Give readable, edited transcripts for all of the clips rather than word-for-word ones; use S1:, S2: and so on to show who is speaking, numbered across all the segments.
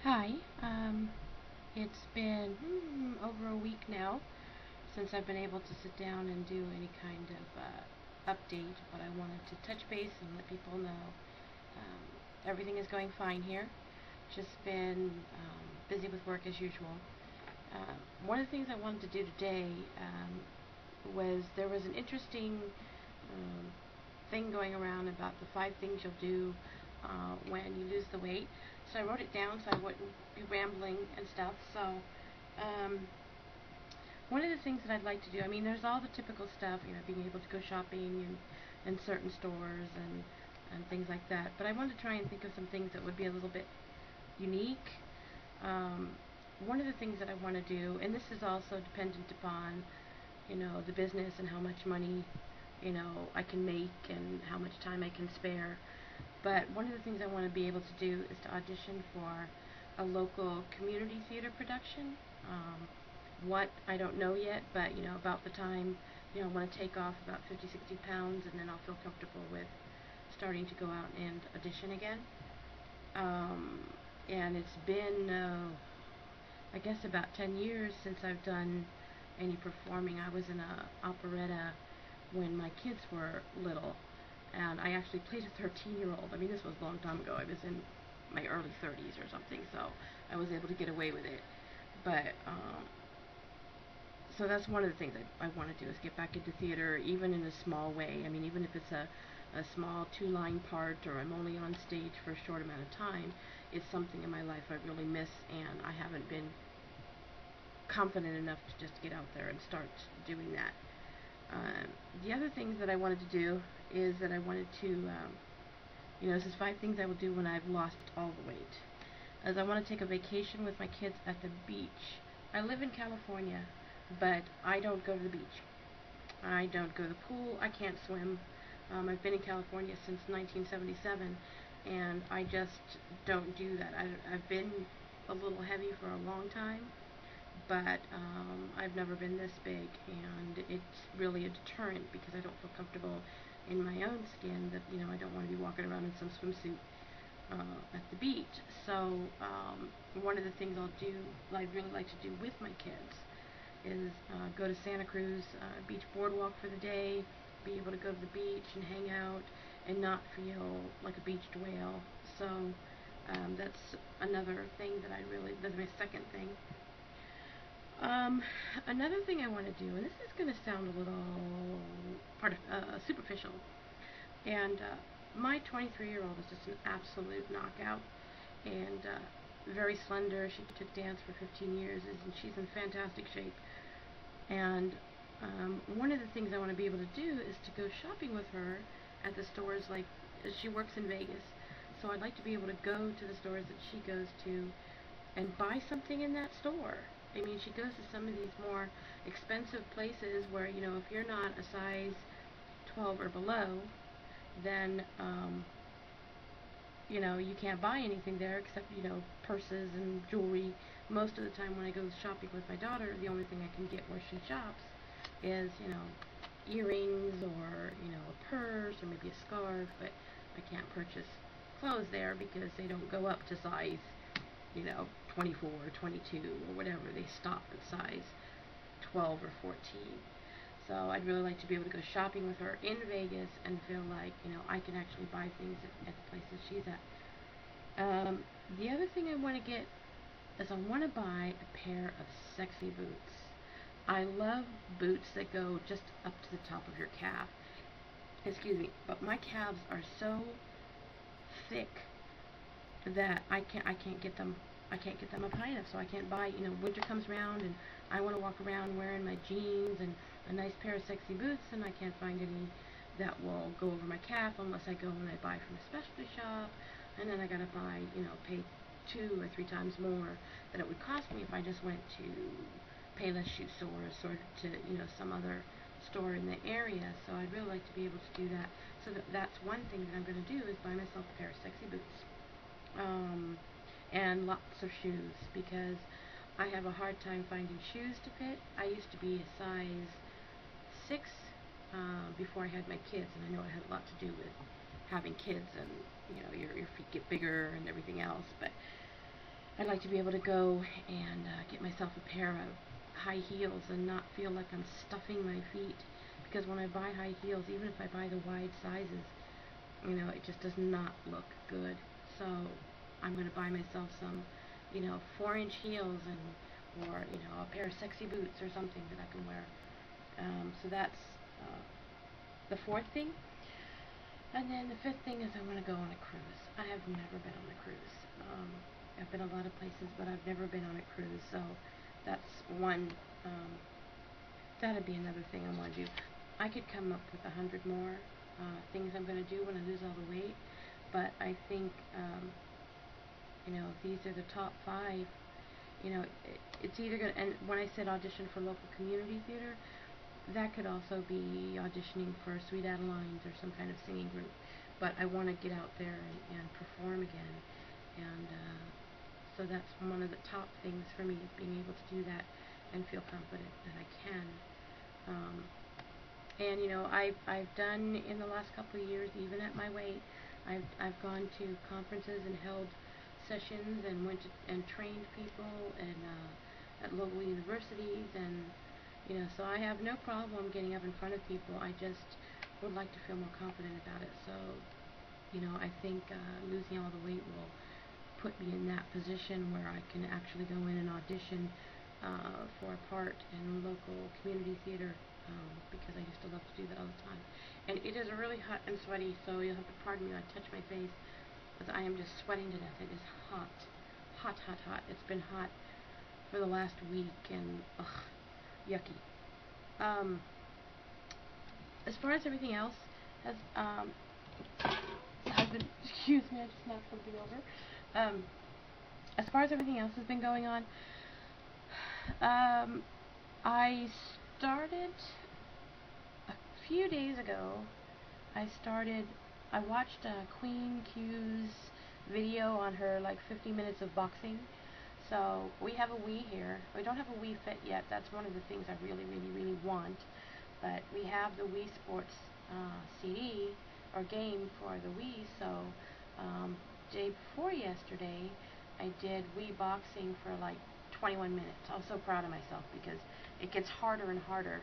S1: Hi, it's been over a week now since I've been able to sit down and do any kind of update, but I wanted to touch base and let people know everything is going fine here. Just been busy with work as usual. One of the things I wanted to do today was there was an interesting thing going around about the 5 things you'll do when you lose the weight. So I wrote it down so I wouldn't be rambling and stuff. So one of the things that I'd like to do, I mean, there's all the typical stuff, being able to go shopping in certain stores and things like that. But I wanted to try and think of some things that would be a little bit unique. One of the things that I want to do, and this is also dependent upon, the business and how much money, I can make and how much time I can spare. But one of the things I want to be able to do is to audition for a local community theater production. What, I don't know yet, but, about the time, I want to take off about 50, 60 pounds, and then I'll feel comfortable with starting to go out and audition again. And it's been, I guess, about 10 years since I've done any performing. I was in an operetta when my kids were little, and I actually played a 13-year-old. I mean, this was a long time ago. I was in my early 30s or something, so I was able to get away with it. But so that's one of the things I want to do, is get back into theater, even in a small way. I mean, even if it's a small 2-line part, or I'm only on stage for a short amount of time, it's something in my life I really miss, and I haven't been confident enough to just get out there and start doing that. The other things that I wanted to do is that I wanted to, this is 5 things I will do when I've lost all the weight. As I want to take a vacation with my kids at the beach. I live in California, but I don't go to the beach. I don't go to the pool. I can't swim. I've been in California since 1977, and I just don't do that. I've been a little heavy for a long time, but I've never been this big, and it's really a deterrent because I don't feel comfortable in my own skin. That I don't want to be walking around in some swimsuit at the beach. So one of the things I'd really like to do with my kids is go to Santa Cruz Beach Boardwalk for the day, be able to go to the beach and hang out and not feel like a beached whale. So that's another thing that's my second thing. Another thing I want to do, and this is going to sound a little superficial, and my 23-year-old is just an absolute knockout, and very slender. She took dance for 15 years, and she's in fantastic shape. And one of the things I want to be able to do is to go shopping with her at the stores. Like, she works in Vegas, so I'd like to be able to go to the stores that she goes to and buy something in that store. I mean, she goes to some of these more expensive places where, if you're not a size 12 or below, then, you can't buy anything there except, purses and jewelry. Most of the time when I go shopping with my daughter, the only thing I can get where she shops is, earrings or, a purse or maybe a scarf, but I can't purchase clothes there because they don't go up to size 24 or 22 or whatever. They stop at size 12 or 14. So I'd really like to be able to go shopping with her in Vegas and feel like, I can actually buy things at the places she's at. The other thing I want to get is I want to buy a pair of sexy boots. I love boots that go just up to the top of your calf. Excuse me, but my calves are so thick that I can't get them up high enough, so I can't buy. Winter comes around and I want to walk around wearing my jeans and a nice pair of sexy boots, and I can't find any that will go over my calf unless I go and I buy from a specialty shop, and then I gotta buy, pay 2 or 3 times more than it would cost me if I just went to Payless Shoe Stores or to some other store in the area. So I'd really like to be able to do that. So that's one thing that I'm going to do, is buy myself a pair of sexy boots. And lots of shoes, because I have a hard time finding shoes to fit. I used to be a size 6 before I had my kids, and I know it had a lot to do with having kids, and your feet get bigger and everything else. But I'd like to be able to go and get myself a pair of high heels and not feel like I'm stuffing my feet. Because when I buy high heels, even if I buy the wide sizes, it just does not look good. So I'm going to buy myself some, 4-inch heels or a pair of sexy boots or something that I can wear. So that's the fourth thing. And then the fifth thing is I want to go on a cruise. I have never been on a cruise. I've been a lot of places, but I've never been on a cruise. So that's one. That'd be another thing I want to do. I could come up with 100 more things I'm going to do when I lose all the weight, but I think these are the top 5. It's either going to, and when I said audition for local community theater, that could also be auditioning for Sweet Adelines or some kind of singing group. But I want to get out there and perform again, and so that's one of the top things for me, is being able to do that and feel confident that I can. And I've done in the last couple of years, even at my weight, I've gone to conferences and held sessions and went to, and trained people and at local universities, and so I have no problem getting up in front of people. I just would like to feel more confident about it. So I think losing all the weight will put me in that position where I can actually go in and audition for a part in local community theater, because I used to love to do that all the time. And it is really hot and sweaty, so you'll have to pardon me. I touch my face because I am just sweating to death. It is hot, hot, hot, hot. It's been hot for the last week, and yucky. As far as everything else has been, excuse me, I just knocked something over. As far as everything else has been going on, I started a few days ago. I watched Queen Q's video on her 50 minutes of boxing. So we have a Wii here. We don't have a Wii Fit yet. That's one of the things I really, really, really want. But we have the Wii Sports CD or game for the Wii. So day before yesterday, I did Wii boxing for 21 minutes. I was so proud of myself because it gets harder and harder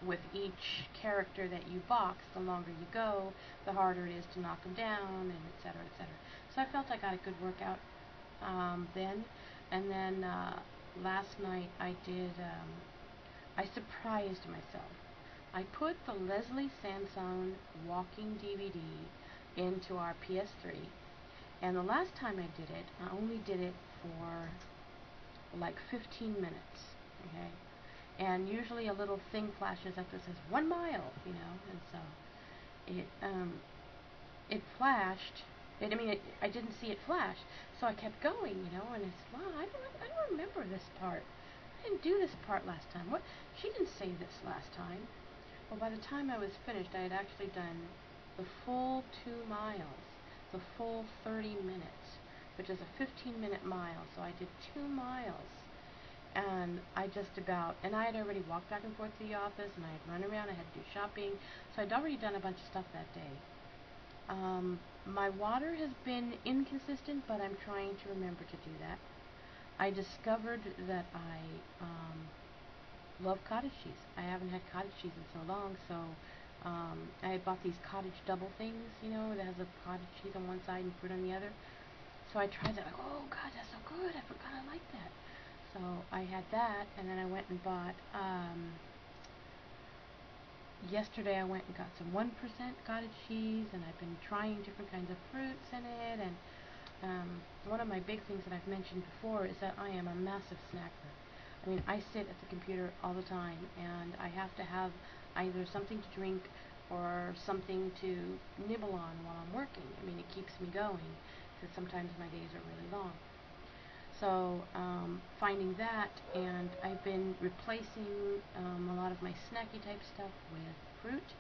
S1: with each character that you box. The longer you go, the harder it is to knock them down, and etc., etc. So I felt I got a good workout then. And then last night I surprised myself. I put the Leslie Sansone walking DVD into our PS3, and the last time I did it, I only did it for 15 minutes, okay? And usually a little thing flashes up that says 1 mile, and so it flashed. I didn't see it flash, so I kept going, and I said, wow, I don't remember this part. I didn't do this part last time. What? She didn't say this last time. Well, by the time I was finished, I had actually done the full 2 miles, the full 30 minutes, which is a 15-minute mile. So I did 2 miles, and I had already walked back and forth to the office, and I had run around. I had to do shopping, so I'd already done a bunch of stuff that day. My water has been inconsistent, but I'm trying to remember to do that. I discovered that I love cottage cheese. I haven't had cottage cheese in so long, so I had bought these cottage double things, that has a cottage cheese on one side and fruit on the other. So I tried that. Oh God, that's so good! I forgot I like that. So I had that, and then I went and bought. Yesterday I went and got some 1% cottage cheese, and I've been trying different kinds of fruits in it. And one of my big things that I've mentioned before is that I am a massive snacker. I sit at the computer all the time, and I have to have either something to drink or something to nibble on while I'm working. It keeps me going, because sometimes my days are really long. So finding that, and I've been replacing a lot of my snacky type stuff with fruit.